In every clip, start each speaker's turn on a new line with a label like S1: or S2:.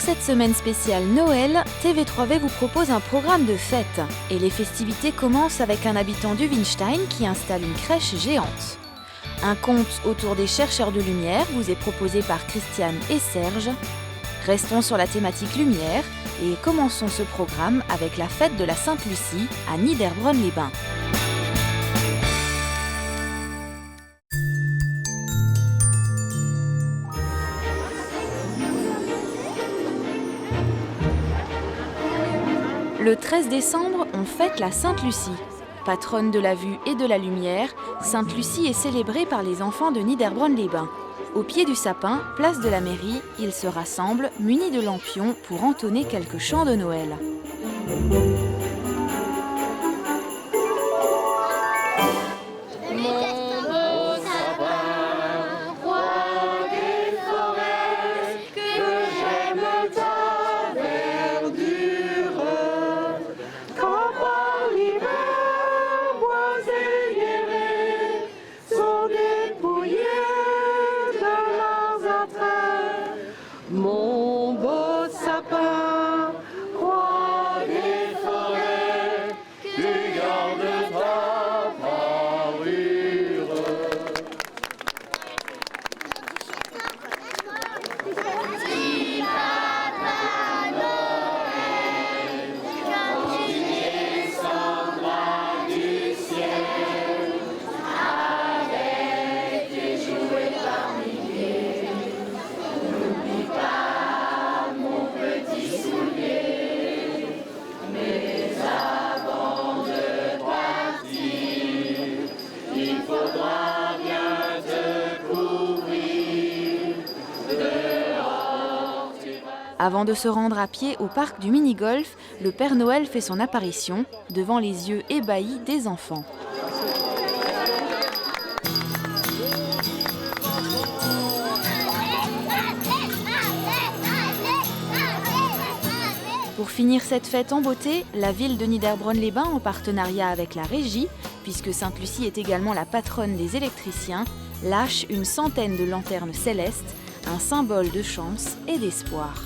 S1: Pour cette semaine spéciale Noël, TV3V vous propose un programme de fête. Et les festivités commencent avec un habitant du Winstein qui installe une crèche géante. Un conte autour des chercheurs de lumière vous est proposé par Christiane et Serge. Restons sur la thématique lumière et commençons ce programme avec la fête de la Sainte-Lucie à Niederbronn-les-Bains. Le 13 décembre, on fête la Sainte-Lucie. Patronne de la vue et de la lumière, Sainte-Lucie est célébrée par les enfants de Niederbronn-les-Bains. Au pied du sapin, place de la mairie, ils se rassemblent, munis de lampions, pour entonner quelques chants de Noël.
S2: Mon beau sapin, roi des forêts, tu gardes ta parure. Si Papa Noël, quand tu descendras du ciel, avec tes jouets par milliers. N'oublie pas mon petit soulier, mais avant de partir, il faudra bien te couvrir. Dehors, tu vas...
S1: Avant de se rendre à pied au parc du mini-golf, le Père Noël fait son apparition devant les yeux ébahis des enfants. Pour finir cette fête en beauté, la ville de Niederbronn-les-Bains, en partenariat avec la régie, puisque Sainte-Lucie est également la patronne des électriciens, lâche une centaine de lanternes célestes, un symbole de chance et d'espoir.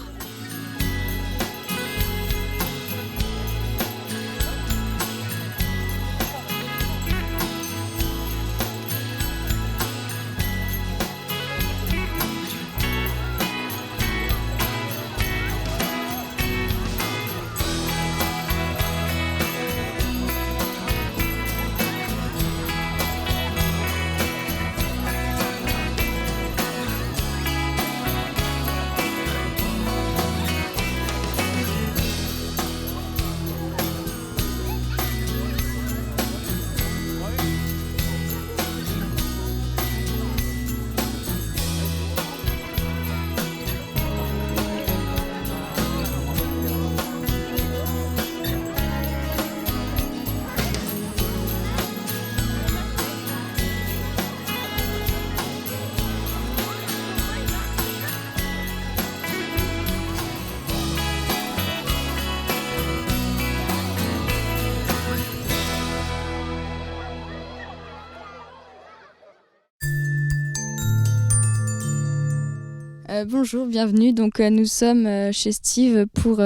S3: Bonjour, bienvenue. Donc nous sommes chez Steve pour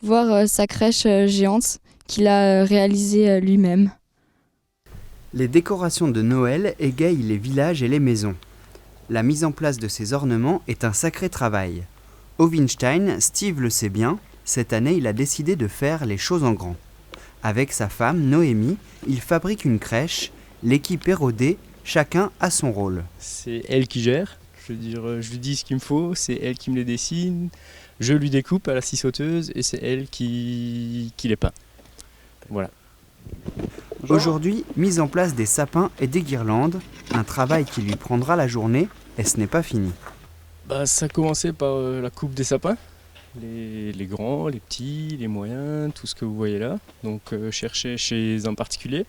S3: voir sa crèche géante qu'il a réalisée lui-même.
S4: Les décorations de Noël égayent les villages et les maisons. La mise en place de ces ornements est un sacré travail. Au Winstein, Steve le sait bien, cette année il a décidé de faire les choses en grand. Avec sa femme, Noémie, il fabrique une crèche, l'équipe est rodée, chacun a son rôle.
S5: C'est elle qui gère. Je veux dire, je lui dis ce qu'il me faut, c'est elle qui me les dessine, je lui découpe à la scie sauteuse et c'est elle qui les peint. Voilà.
S4: Aujourd'hui, mise en place des sapins et des guirlandes, un travail qui lui prendra la journée et ce n'est pas fini.
S5: Ça a commencé par la coupe des sapins, les grands, les petits, les moyens, tout ce que vous voyez là. Donc chercher chez un particulier.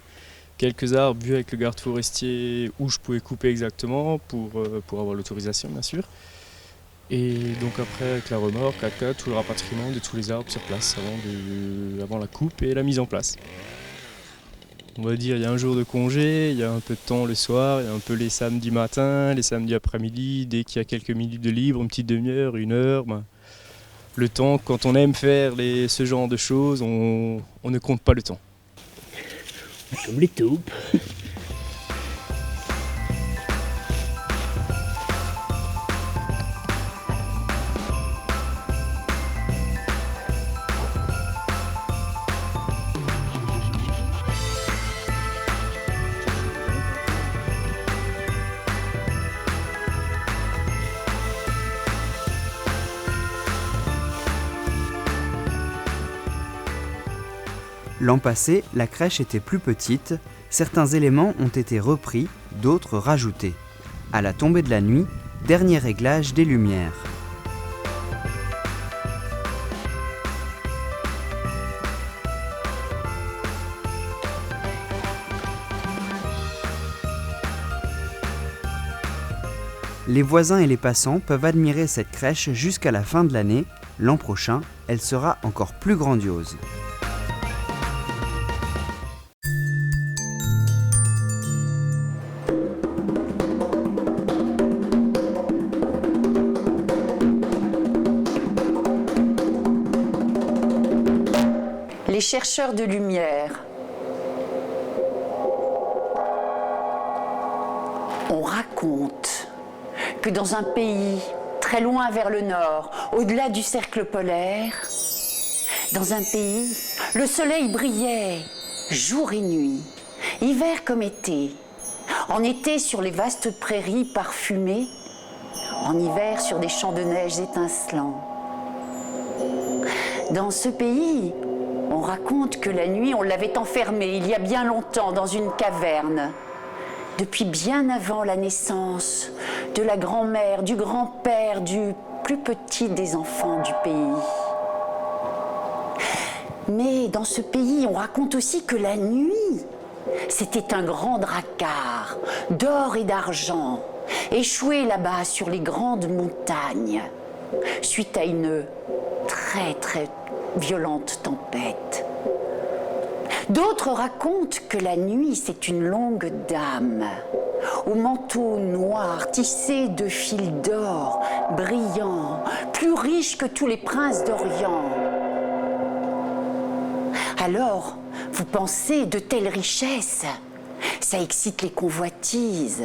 S5: Quelques arbres vus avec le garde forestier où je pouvais couper exactement pour avoir l'autorisation bien sûr. Et donc après avec la remorque, tout le rapatriement de tous les arbres sur place avant la coupe et la mise en place. On va dire il y a un jour de congé, il y a un peu de temps le soir, il y a un peu les samedis matin, les samedis après-midi, dès qu'il y a quelques minutes de libre, une petite demi-heure, 1 heure, Le temps, quand on aime faire ce genre de choses, on ne compte pas le temps.
S6: Comme les taupes.
S4: L'an passé, la crèche était plus petite, certains éléments ont été repris, d'autres rajoutés. À la tombée de la nuit, dernier réglage des lumières. Les voisins et les passants peuvent admirer cette crèche jusqu'à la fin de l'année. L'an prochain, elle sera encore plus grandiose.
S7: Les chercheurs de lumière. On raconte que dans un pays très loin vers le nord, au-delà du cercle polaire, dans un pays, le soleil brillait jour et nuit, hiver comme été. En été sur les vastes prairies parfumées, en hiver sur des champs de neige étincelants. Dans ce pays, on raconte que la nuit, on l'avait enfermé il y a bien longtemps dans une caverne, depuis bien avant la naissance de la grand-mère, du grand-père, du plus petit des enfants du pays. Mais dans ce pays, on raconte aussi que la nuit, c'était un grand dracard d'or et d'argent, échoué là-bas sur les grandes montagnes, suite à une très violente tempête. D'autres racontent que la nuit, c'est une longue dame, au manteau noir tissé de fils d'or, brillant, plus riche que tous les princes d'Orient. Alors, vous pensez, de telles richesses, ça excite les convoitises.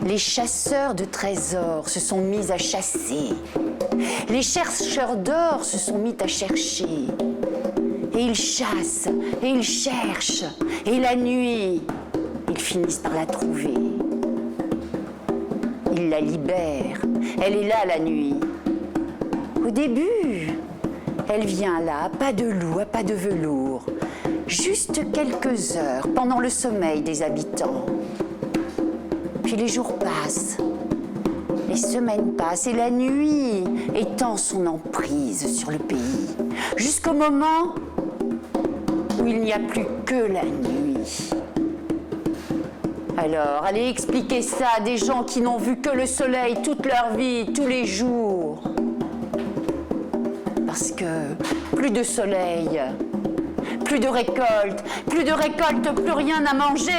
S7: Les chasseurs de trésors se sont mis à chasser. Les chercheurs d'or se sont mis à chercher. Et ils chassent, et ils cherchent. Et la nuit, ils finissent par la trouver. Ils la libèrent. Elle est là la nuit. Au début, elle vient là, à pas de loup, à pas de velours. Juste quelques heures pendant le sommeil des habitants. Puis les jours passent, les semaines passent et la nuit étend son emprise sur le pays. Jusqu'au moment où il n'y a plus que la nuit. Alors, allez expliquer ça à des gens qui n'ont vu que le soleil toute leur vie, tous les jours. Parce que plus de soleil, plus de récolte, plus rien à manger,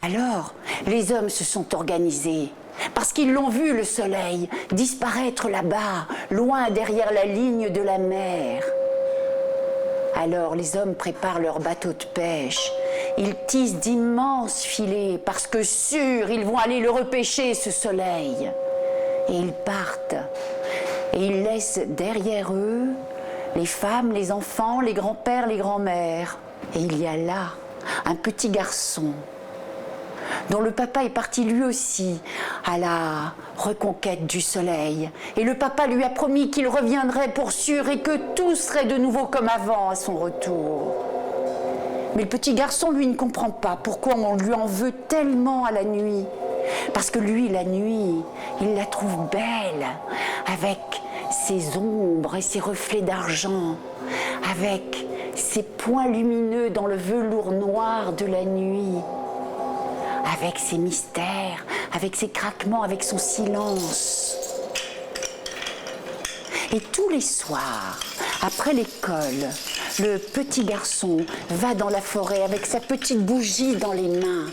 S7: Alors, les hommes se sont organisés, parce qu'ils l'ont vu, le soleil, disparaître là-bas, loin derrière la ligne de la mer. Alors, les hommes préparent leurs bateaux de pêche. Ils tissent d'immenses filets, parce que sûr, ils vont aller le repêcher, ce soleil. Et ils partent, et ils laissent derrière eux les femmes, les enfants, les grands-pères, les grands-mères. Et il y a là un petit garçon, dont le papa est parti lui aussi à la reconquête du soleil. Et le papa lui a promis qu'il reviendrait pour sûr et que tout serait de nouveau comme avant à son retour. Mais le petit garçon, lui, ne comprend pas pourquoi on lui en veut tellement à la nuit. Parce que lui, la nuit, il la trouve belle, avec ses ombres et ses reflets d'argent, avec ses points lumineux dans le velours noir de la nuit, avec ses mystères, avec ses craquements, avec son silence. Et tous les soirs, après l'école, le petit garçon va dans la forêt avec sa petite bougie dans les mains.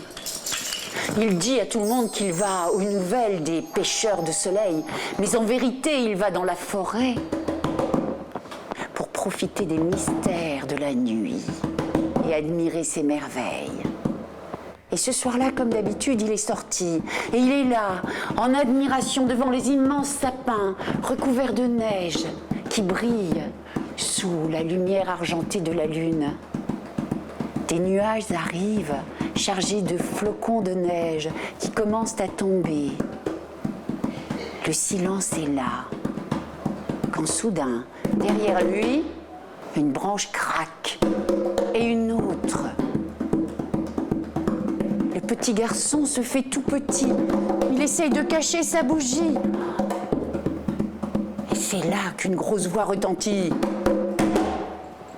S7: Il dit à tout le monde qu'il va aux nouvelles des pêcheurs de soleil, mais en vérité, il va dans la forêt pour profiter des mystères de la nuit et admirer ses merveilles. Et ce soir-là, comme d'habitude, il est sorti. Et il est là, en admiration devant les immenses sapins recouverts de neige qui brillent sous la lumière argentée de la lune. Des nuages arrivent, chargés de flocons de neige qui commencent à tomber. Le silence est là. Quand soudain, derrière lui, une branche craque et une autre. Le petit garçon se fait tout petit. Il essaye de cacher sa bougie. Et c'est là qu'une grosse voix retentit.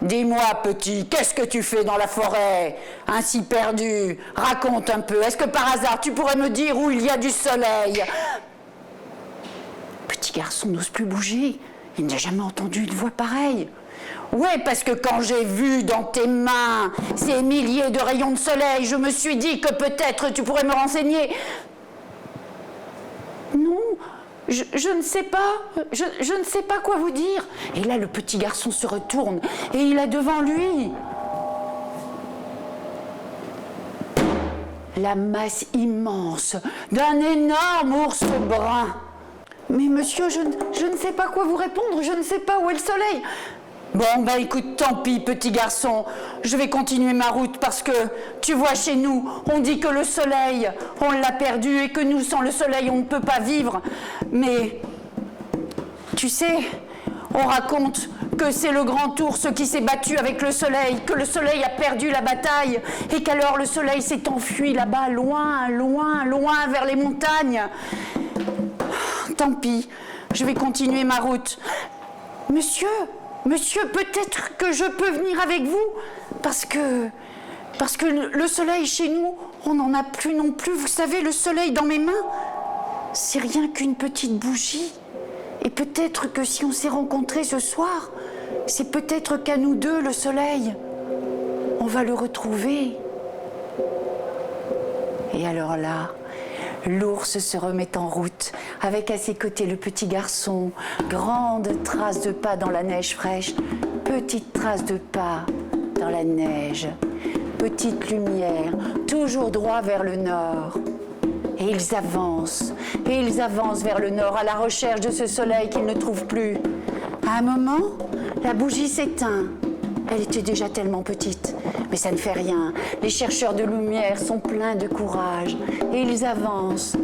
S7: Dis-moi, petit, qu'est-ce que tu fais dans la forêt, ainsi perdu? Raconte un peu. Est-ce que par hasard, tu pourrais me dire où il y a du soleil? Petit garçon n'ose plus bouger. Il n'a jamais entendu une voix pareille. Ouais, parce que quand j'ai vu dans tes mains ces milliers de rayons de soleil, je me suis dit que peut-être tu pourrais me renseigner. Non, je ne sais pas, je ne sais pas quoi vous dire. Et là, le petit garçon se retourne et il a devant lui la masse immense d'un énorme ours brun. Mais monsieur, je ne sais pas quoi vous répondre, je ne sais pas où est le soleil. Bon, ben écoute, tant pis, petit garçon, je vais continuer ma route parce que, tu vois, chez nous, on dit que le soleil, on l'a perdu et que nous, sans le soleil, on ne peut pas vivre. Mais, tu sais, on raconte que c'est le grand ours qui s'est battu avec le soleil, que le soleil a perdu la bataille et qu'alors le soleil s'est enfui là-bas, loin, loin, loin vers les montagnes. Tant pis, je vais continuer ma route. Monsieur, peut-être que je peux venir avec vous parce que le soleil chez nous, on n'en a plus non plus. Vous savez, le soleil dans mes mains, c'est rien qu'une petite bougie. Et peut-être que si on s'est rencontrés ce soir, c'est peut-être qu'à nous deux, le soleil, on va le retrouver. Et alors là, l'ours se remet en route, avec à ses côtés le petit garçon, grande trace de pas dans la neige fraîche, petite trace de pas dans la neige, petite lumière, toujours droit vers le nord. Et ils avancent vers le nord à la recherche de ce soleil qu'ils ne trouvent plus. À un moment, la bougie s'éteint. Elle était déjà tellement petite, mais ça ne fait rien. Les chercheurs de lumière sont pleins de courage. Et ils avancent,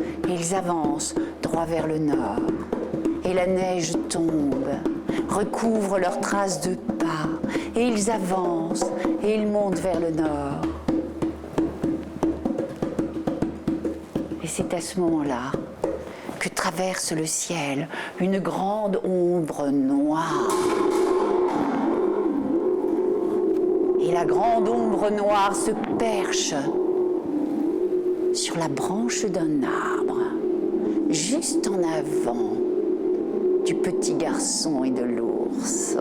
S7: droit vers le nord. Et la neige tombe, recouvre leurs traces de pas. Et ils avancent, et ils montent vers le nord. Et c'est à ce moment-là que traverse le ciel une grande ombre noire. Et la grande ombre noire se perche sur la branche d'un arbre, juste en avant du petit garçon et de l'ours.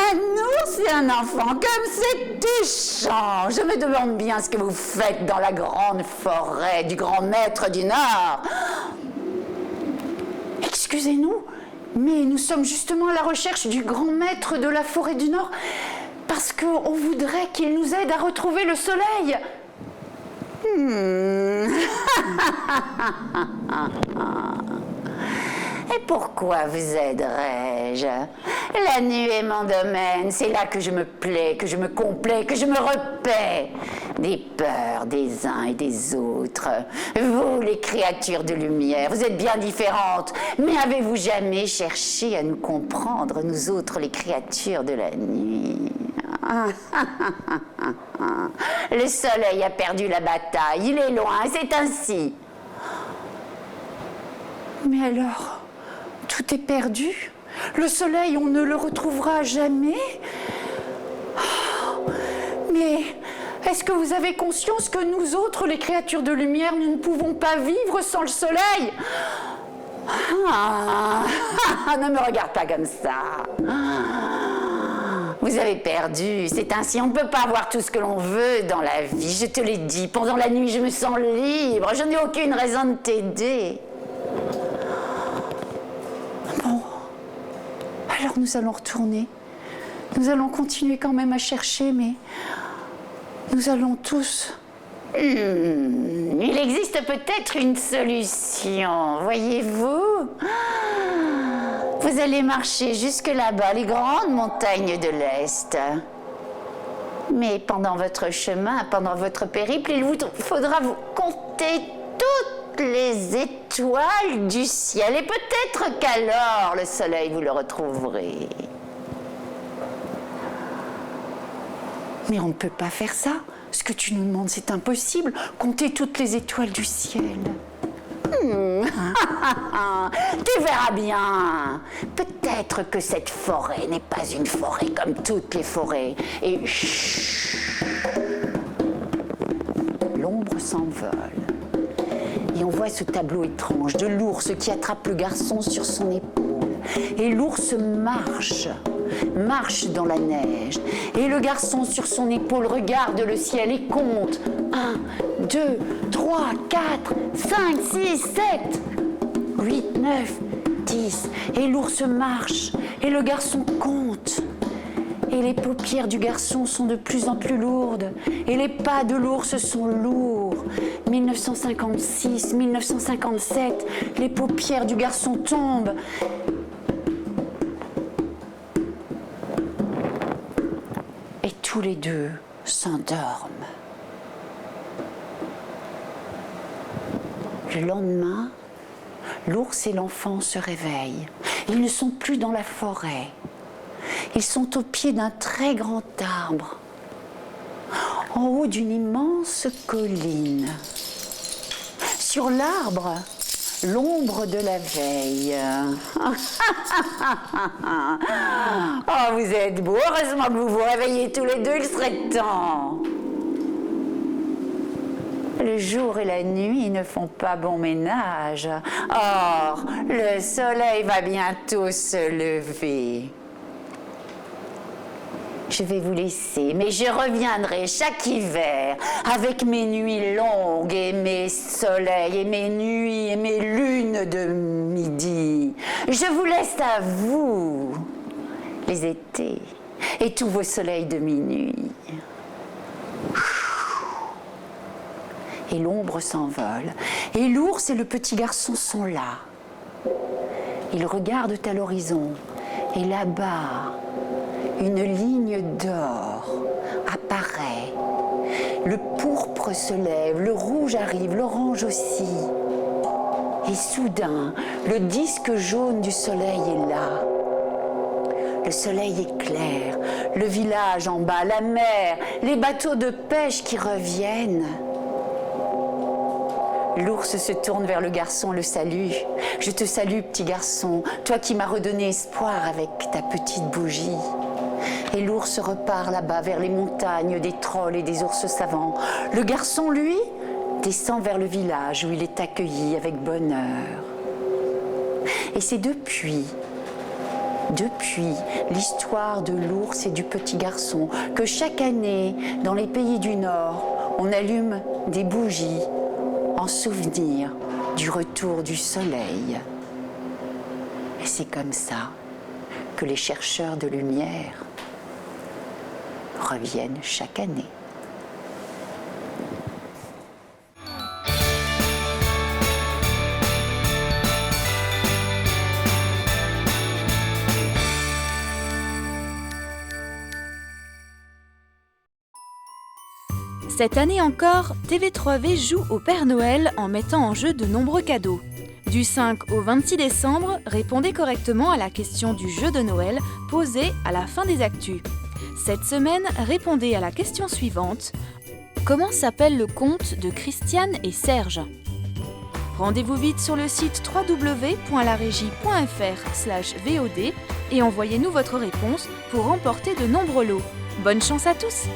S7: Un ours et un enfant, comme c'est touchant. Je me demande bien ce que vous faites dans la grande forêt du grand maître du Nord. Excusez-nous, mais nous sommes justement à la recherche du grand maître de la forêt du Nord parce qu'on voudrait qu'il nous aide à retrouver le soleil. Et pourquoi vous aiderais-je? La nuit est mon domaine, c'est là que je me plais, que je me complais, que je me repais des peurs des uns et des autres. Vous, les créatures de lumière, vous êtes bien différentes, mais avez-vous jamais cherché à nous comprendre, nous autres, les créatures de la nuit? Le soleil a perdu la bataille, il est loin, c'est ainsi. Mais alors, tout est perdu? Le soleil, on ne le retrouvera jamais? Oh, mais est-ce que vous avez conscience que nous autres, les créatures de lumière, nous ne pouvons pas vivre sans le soleil? Ne me regarde pas comme ça. Vous avez perdu, c'est ainsi, on ne peut pas avoir tout ce que l'on veut dans la vie, je te l'ai dit, pendant la nuit je me sens libre, je n'ai aucune raison de t'aider. Bon, alors nous allons retourner, nous allons continuer quand même à chercher, mais nous allons tous... Il existe peut-être une solution, voyez-vous. Vous allez marcher jusque là-bas, les grandes montagnes de l'Est. Mais pendant votre chemin, pendant votre périple, il vous faudra vous compter toutes les étoiles du ciel. Et peut-être qu'alors le soleil, vous le retrouverez. Mais on ne peut pas faire ça. Ce que tu nous demandes, c'est impossible. Compter toutes les étoiles du ciel. Tu verras bien. Peut-être que cette forêt n'est pas une forêt comme toutes les forêts. Et chut, l'ombre s'envole. Et on voit ce tableau étrange de l'ours qui attrape le garçon sur son épaule. Et l'ours marche dans la neige. Et le garçon sur son épaule regarde le ciel et compte. 1, 2, 3, 4, 5, 6, 7, 8, 9, 10. Et l'ours marche. Et le garçon compte. Et les paupières du garçon sont de plus en plus lourdes. Et les pas de l'ours sont lourds. 1956, 1957, les paupières du garçon tombent. Et tous les deux s'endorment. Le lendemain, l'ours et l'enfant se réveillent. Ils ne sont plus dans la forêt. Ils sont au pied d'un très grand arbre, en haut d'une immense colline. Sur l'arbre, l'ombre de la veille. Oh, vous êtes beaux. Heureusement que vous vous réveillez tous les deux, il serait temps. Le jour et la nuit ne font pas bon ménage. Or, le soleil va bientôt se lever. Je vais vous laisser, mais je reviendrai chaque hiver avec mes nuits longues et mes soleils et mes nuits et mes lunes de midi. Je vous laisse à vous, les étés et tous vos soleils de minuit. Et l'ombre s'envole, et l'ours et le petit garçon sont là. Ils regardent à l'horizon, et là-bas, une ligne d'or apparaît. Le pourpre se lève, le rouge arrive, l'orange aussi. Et soudain, le disque jaune du soleil est là. Le soleil éclaire, le village en bas, la mer, les bateaux de pêche qui reviennent. L'ours se tourne vers le garçon, le salue. Je te salue, petit garçon, toi qui m'as redonné espoir avec ta petite bougie. Et l'ours repart là-bas vers les montagnes des trolls et des ours savants. Le garçon, lui, descend vers le village où il est accueilli avec bonheur. Et c'est depuis l'histoire de l'ours et du petit garçon que chaque année, dans les pays du Nord, on allume des bougies en souvenir du retour du soleil. Et c'est comme ça que les chercheurs de lumière reviennent chaque année.
S1: Cette année encore, TV3V joue au Père Noël en mettant en jeu de nombreux cadeaux. Du 5 au 26 décembre, répondez correctement à la question du jeu de Noël posée à la fin des actus. Cette semaine, répondez à la question suivante. Comment s'appelle le conte de Christiane et Serge ? Rendez-vous vite sur le site www.laregie.fr/VOD et envoyez-nous votre réponse pour remporter de nombreux lots. Bonne chance à tous!